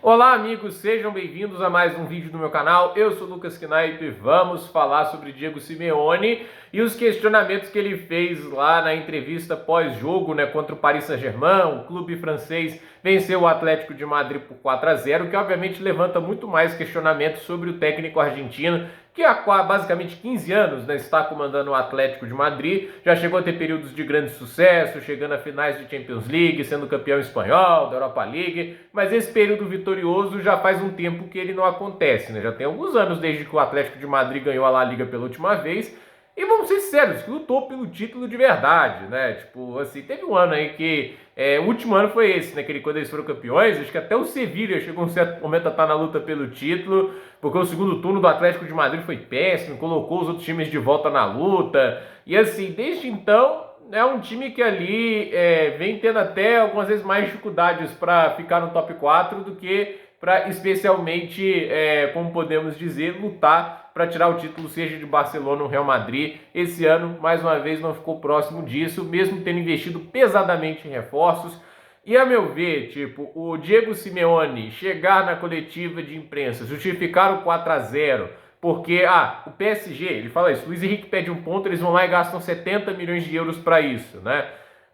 Olá amigos, sejam bem-vindos a mais um vídeo do meu canal. Eu sou o Lucas Knaip e vamos falar sobre Diego Simeone e os questionamentos que ele fez lá na entrevista pós-jogo, né, contra o Paris Saint-Germain. O clube francês venceu o Atlético de Madrid por 4-0, que obviamente levanta muito mais questionamentos sobre o técnico argentino, que há basicamente 15 anos, né, está comandando o Atlético de Madrid, já chegou a ter períodos de grande sucesso, chegando a finais de Champions League, sendo campeão espanhol, da Europa League, mas esse período vitorioso já faz um tempo que ele não acontece, né? Já tem alguns anos desde que o Atlético de Madrid ganhou a La Liga pela última vez, e vamos ser sinceros, que lutou pelo título de verdade, né? Tipo, assim, teve um ano aí que... o último ano foi esse, né? Quando eles foram campeões, acho que até o Sevilla chegou um certo momento a estar na luta pelo título, porque o segundo turno do Atlético de Madrid foi péssimo, colocou os outros times de volta na luta, e assim, desde então, é um time que ali vem tendo até algumas vezes mais dificuldades para ficar no top 4 do que para especialmente, como podemos dizer, lutar para tirar o título, seja de Barcelona ou Real Madrid. Esse ano, mais uma vez, não ficou próximo disso, mesmo tendo investido pesadamente em reforços. E a meu ver, tipo, o Diego Simeone chegar na coletiva de imprensa, justificar o 4-0, porque, o PSG, ele fala isso, Luiz Henrique pede um ponto, eles vão lá e gastam 70 milhões de euros para isso, né?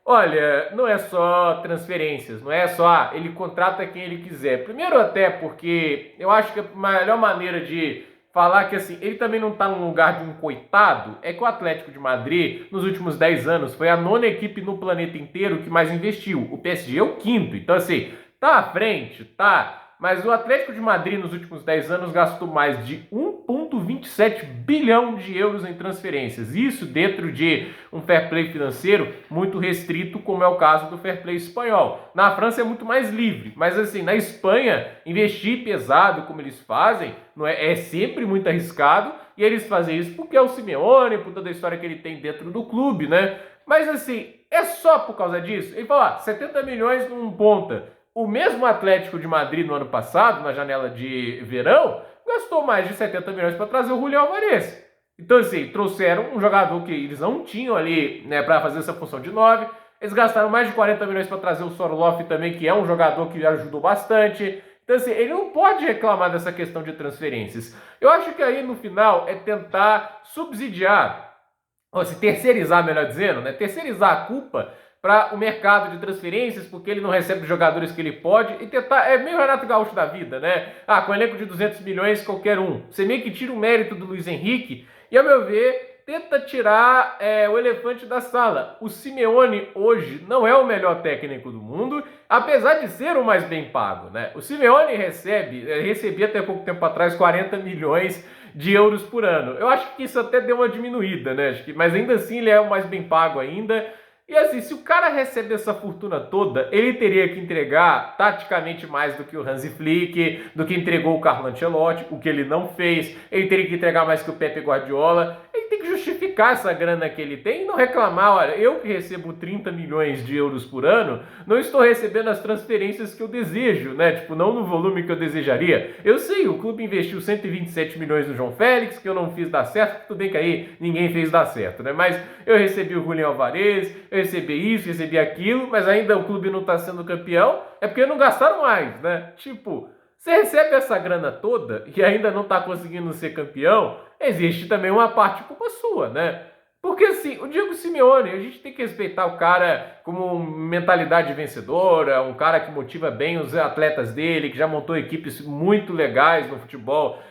Olha, não é só transferências, não é só, ele contrata quem ele quiser. Primeiro até porque eu acho que a melhor maneira de falar que assim, ele também não está num lugar de um coitado, é que o Atlético de Madrid, nos últimos 10 anos, foi a nona equipe no planeta inteiro que mais investiu. O PSG é o quinto, então assim, tá à frente, tá... Mas o Atlético de Madrid, nos últimos 10 anos, gastou mais de 1,27 bilhão de euros em transferências. Isso dentro de um fair play financeiro muito restrito, como é o caso do fair play espanhol. Na França é muito mais livre, mas assim, na Espanha, investir pesado como eles fazem é sempre muito arriscado, e eles fazem isso porque é o Simeone, por toda a história que ele tem dentro do clube, né? Mas assim, é só por causa disso? Ele fala, 70 milhões num ponta. O mesmo Atlético de Madrid no ano passado, na janela de verão, gastou mais de 70 milhões para trazer o Julián Álvarez. Então, assim, trouxeram um jogador que eles não tinham ali, né, para fazer essa função de 9. Eles gastaram mais de 40 milhões para trazer o Sorloth também, que é um jogador que ajudou bastante. Então, assim, ele não pode reclamar dessa questão de transferências. Eu acho que aí, no final, é tentar subsidiar, ou se terceirizar, melhor dizendo, né, terceirizar a culpa para o mercado de transferências, porque ele não recebe os jogadores que ele pode, e tentar, é meio Renato Gaúcho da vida, né? Com elenco de 200 milhões, qualquer um. Você meio que tira o mérito do Luiz Henrique, e ao meu ver, tenta tirar o elefante da sala. O Simeone hoje não é o melhor técnico do mundo, apesar de ser o mais bem pago, né? O Simeone recebia até pouco tempo atrás 40 milhões de euros por ano. Eu acho que isso até deu uma diminuída, né? Mas ainda assim ele é o mais bem pago ainda. E assim, se o cara recebe essa fortuna toda, ele teria que entregar taticamente mais do que o Hansi Flick, do que entregou o Carlo Ancelotti, o que ele não fez. Ele teria que entregar mais que o Pepe Guardiola. Ele tem que justificar essa grana que ele tem e não reclamar, olha, eu que recebo 30 milhões de euros por ano, não estou recebendo as transferências que eu desejo, né? Tipo, não no volume que eu desejaria. Eu sei, o clube investiu 127 milhões no João Félix, que eu não fiz dar certo, tudo bem que aí ninguém fez dar certo, né? Mas eu recebi o Julián Álvarez, eu recebi isso, recebi aquilo, mas ainda o clube não está sendo campeão, é porque não gastaram mais, né? Tipo, você recebe essa grana toda e ainda não está conseguindo ser campeão, existe também uma parte culpa sua, né? Porque assim, o Diego Simeone, a gente tem que respeitar o cara como mentalidade vencedora, um cara que motiva bem os atletas dele, que já montou equipes muito legais no futebol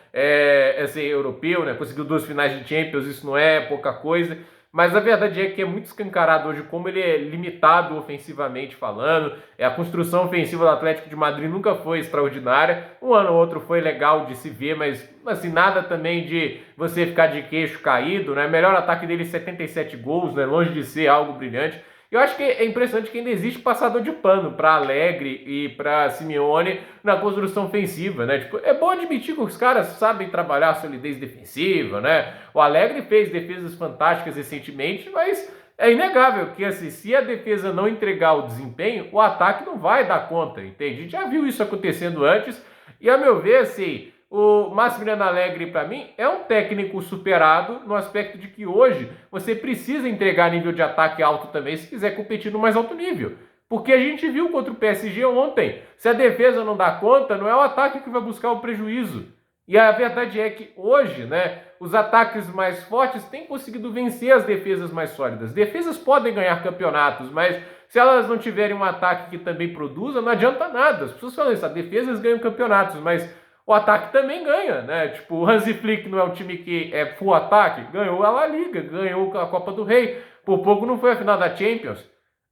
assim, europeu, né? Conseguiu 2 finais de Champions, isso não é pouca coisa. Mas a verdade é que é muito escancarado hoje como ele é limitado ofensivamente falando. A construção ofensiva do Atlético de Madrid nunca foi extraordinária. Um ano ou outro foi legal de se ver, mas assim, nada também de você ficar de queixo caído, né? Melhor ataque dele, 77 gols, né? Longe de ser algo brilhante. Eu acho que é impressionante que ainda existe passador de pano para Allegri e para Simeone na construção ofensiva, né? Tipo, é bom admitir que os caras sabem trabalhar a solidez defensiva, né? O Allegri fez defesas fantásticas recentemente, mas é inegável que assim, se a defesa não entregar o desempenho, o ataque não vai dar conta, entende? A gente já viu isso acontecendo antes e, a meu ver, assim, o Massimiliano Allegri, para mim, é um técnico superado no aspecto de que hoje você precisa entregar nível de ataque alto também se quiser competir no mais alto nível. Porque a gente viu contra o PSG ontem. Se a defesa não dá conta, não é o ataque que vai buscar o prejuízo. E a verdade é que hoje, né, os ataques mais fortes têm conseguido vencer as defesas mais sólidas. Defesas podem ganhar campeonatos, mas se elas não tiverem um ataque que também produza, não adianta nada. As pessoas falam isso, as defesas ganham campeonatos, mas o ataque também ganha, né? Tipo, o Hansi Flick não é um time que é full ataque, ganhou a La Liga, ganhou a Copa do Rei, por pouco não foi a final da Champions.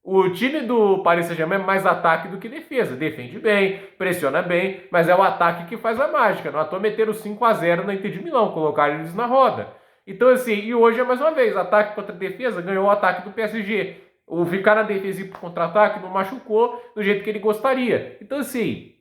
O time do Paris Saint-Germain é mais ataque do que defesa. Defende bem, pressiona bem, mas é o ataque que faz a mágica. Não à toa meteram 5-0 na Inter de Milão, colocaram eles na roda. Então, assim, e hoje é mais uma vez, ataque contra defesa, ganhou o ataque do PSG. O ficar na defesa e ir pro contra-ataque não machucou do jeito que ele gostaria. Então, assim,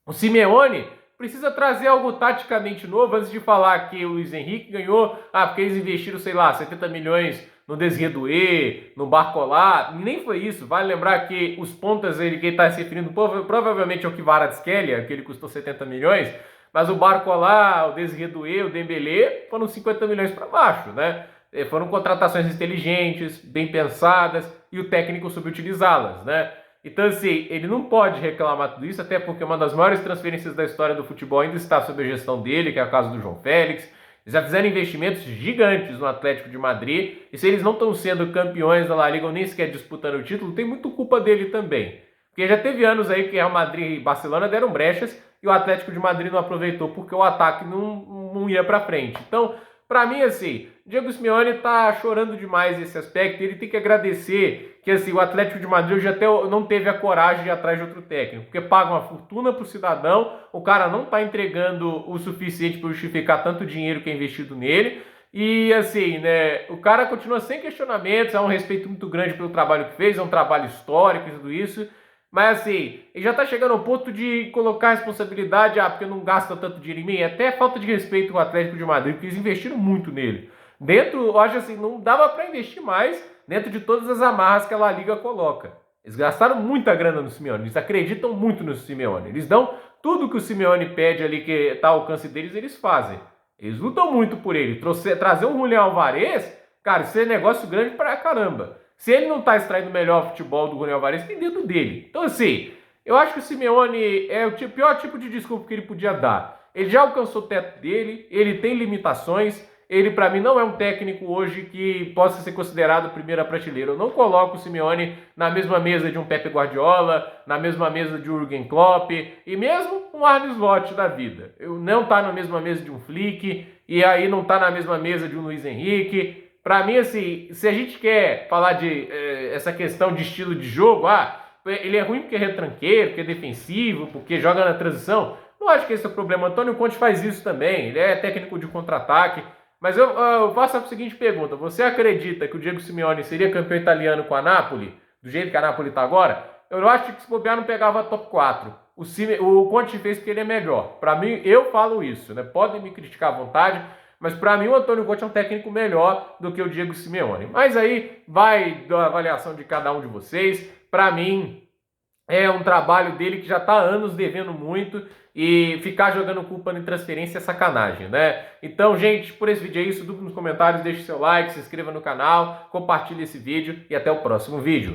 o Simeone precisa trazer algo taticamente novo antes de falar que o Luiz Henrique ganhou, porque eles investiram, sei lá, 70 milhões no Desiré Doué, no Barcola. Nem foi isso. Vale lembrar que os pontas que ele está se referindo provavelmente ao Kvaratskhelia, que ele custou 70 milhões, mas o Barcola, o Desiré Doué, o Dembélé foram 50 milhões para baixo, né? Foram contratações inteligentes, bem pensadas, e o técnico soube utilizá-las, né? Então, assim, ele não pode reclamar tudo isso, até porque uma das maiores transferências da história do futebol ainda está sob a gestão dele, que é o caso do João Félix. Eles já fizeram investimentos gigantes no Atlético de Madrid, e se eles não estão sendo campeões da La Liga ou nem sequer disputando o título, tem muito culpa dele também. Porque já teve anos aí que Real Madrid e Barcelona deram brechas, e o Atlético de Madrid não aproveitou porque o ataque não ia para frente. Então, para mim, assim, Diego Simeone tá chorando demais esse aspecto. Ele tem que agradecer que assim, o Atlético de Madrid já até não teve a coragem de ir atrás de outro técnico, porque paga uma fortuna pro cidadão, o cara não tá entregando o suficiente para justificar tanto dinheiro que é investido nele. E assim, né, o cara continua sem questionamentos, há um respeito muito grande pelo trabalho que fez, é um trabalho histórico e tudo isso. Mas assim, ele já tá chegando ao ponto de colocar a responsabilidade, porque não gasta tanto dinheiro em mim, é até falta de respeito com o Atlético de Madrid, porque eles investiram muito nele. Dentro, eu acho assim, não dava para investir mais dentro de todas as amarras que a La Liga coloca. Eles gastaram muita grana no Simeone, eles acreditam muito no Simeone, eles dão tudo que o Simeone pede ali que está ao alcance deles, eles fazem. Eles lutam muito por ele. Trazer um Julián Álvarez, cara, isso é negócio grande pra caramba. Se ele não tá extraindo o melhor futebol do Julián Álvarez, tem dentro dele. Então, assim, eu acho que o Simeone é o pior tipo de desculpa que ele podia dar. Ele já alcançou o teto dele, ele tem limitações, ele, para mim, não é um técnico hoje que possa ser considerado primeira prateleira. Eu não coloco o Simeone na mesma mesa de um Pepe Guardiola, na mesma mesa de um Jürgen Klopp, e mesmo um Arne Slot da vida. Eu não tá na mesma mesa de um Flick, e aí não tá na mesma mesa de um Luiz Henrique. Para mim, assim, se a gente quer falar de essa questão de estilo de jogo, ele é ruim porque é retranqueiro, porque é defensivo, porque joga na transição. Não acho que esse é o problema. Antônio Conte faz isso também. Ele é técnico de contra-ataque. Mas eu faço a seguinte pergunta. Você acredita que o Diego Simeone seria campeão italiano com a Napoli, do jeito que a Napoli está agora? Eu acho que se bobear não pegava top 4. O Conte fez porque ele é melhor. Para mim, eu falo isso, né? Podem me criticar à vontade, mas para mim o Antônio Conte é um técnico melhor do que o Diego Simeone. Mas aí vai da avaliação de cada um de vocês. Para mim, é um trabalho dele que já está há anos devendo muito, e ficar jogando culpa em transferência é sacanagem, né? Então, gente, por esse vídeo é isso. Dúvida nos comentários, deixe seu like, se inscreva no canal, compartilhe esse vídeo e até o próximo vídeo.